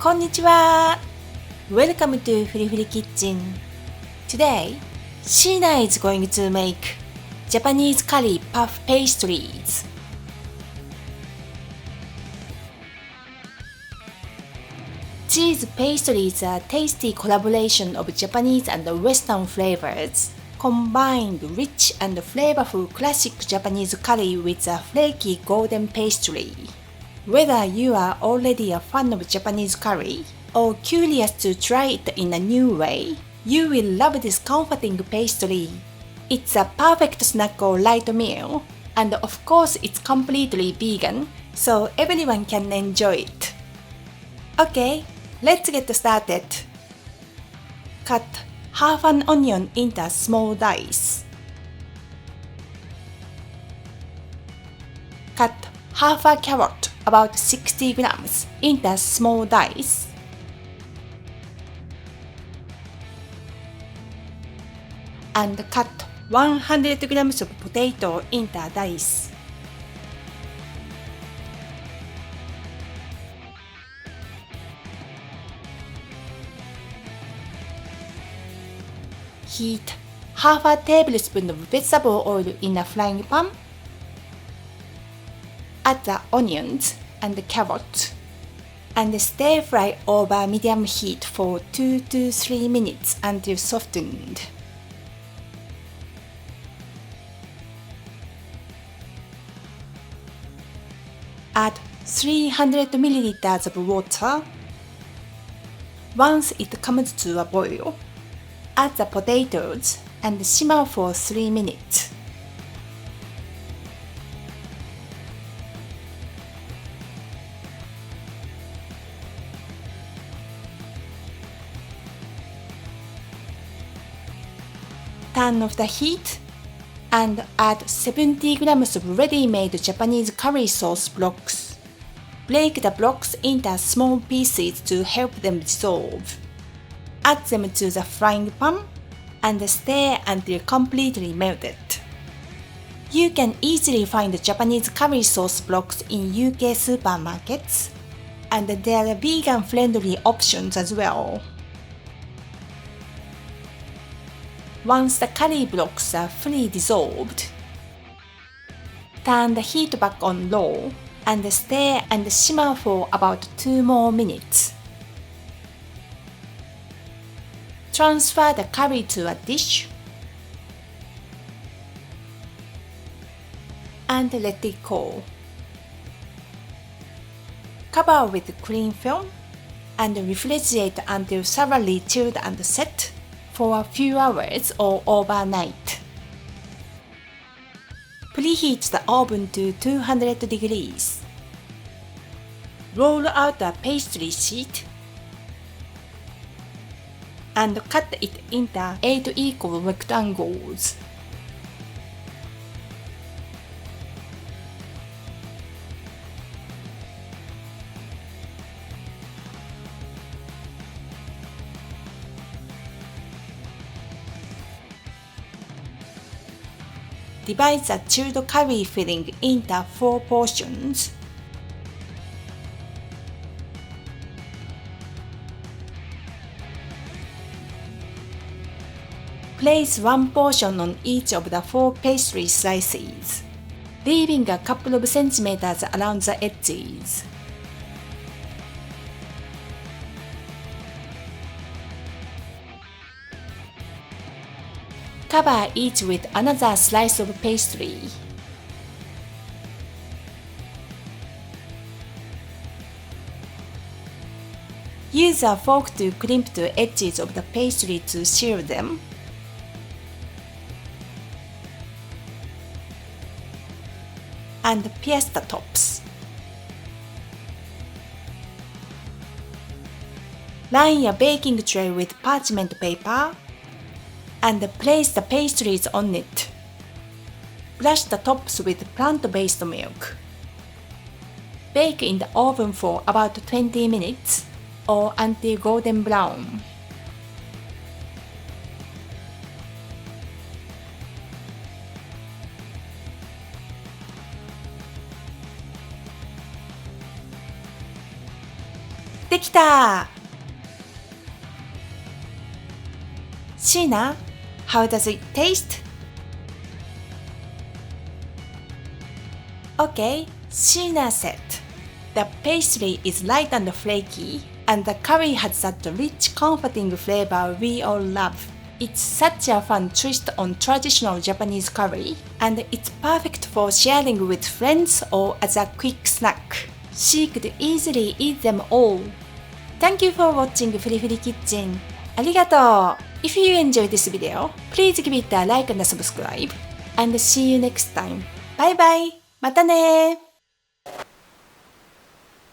こんにちは。Welcome to フリフリキッチン。Today, Sheena is going to make Japanese curry puff pastries. These pastries are a tasty collaboration of Japanese and Western flavors, combined rich and flavorful classic Japanese curry with a flaky golden pastry. Whether you are already a fan of Japanese curry or curious to try it in a new way, you will love this comforting pastry. It's a perfect snack or light meal, and of course it's completely vegan, so everyone can enjoy it. Okay, let's get started. Cut half an onion into small dice. Cut half a carrot, about 60 grams, into small dice. And cut 100 grams of potato into dice. Heat half a tablespoon of vegetable oil in a frying pan. Add the onions and the carrot and stir fry over medium heat for 2 to 3 minutes until softened. Add 300 milliliters of water. Once it comes to a boil, add the potatoes and simmer for 3 minutes. Turn off the heat and add 70 grams of ready-made Japanese curry sauce blocks. Break the blocks into small pieces to help them dissolve. Add them to the frying pan and stir until completely melted. You can easily find Japanese curry sauce blocks in UK supermarkets, and there are vegan-friendly options as well. Once the curry blocks are fully dissolved, turn the heat back on low and stir and simmer for about 2 more minutes. Transfer the curry to a dish and let it cool. Cover with cling film and refrigerate until thoroughly chilled and set for a few hours or overnight. Preheat the oven to 200 degrees. Roll out a pastry sheet and cut it into 8 equal rectangles. Divide the chilled curry filling into 4 portions. Place 1 portion on each of the 4 pastry slices, leaving a couple of centimeters around the edges. Cover each with another slice of pastry. Use a fork to crimp the edges of the pastry to seal them. And pierce the tops. Line a baking tray with parchment paper and place the pastries on it. Brush the tops with plant-based milk. Bake in the oven for about 20 minutes or until golden brown. できた Sheena, how does it taste? Okay, Sheena said, the pastry is light and flaky, and the curry has that rich, comforting flavor we all love. It's such a fun twist on traditional Japanese curry, and it's perfect for sharing with friends or as a quick snack. She could easily eat them all. Thank you for watching Fri Fri Kitchen. ありがとう If you enjoyed this video, please give it a like and a subscribe. And see you next time. Bye bye! またね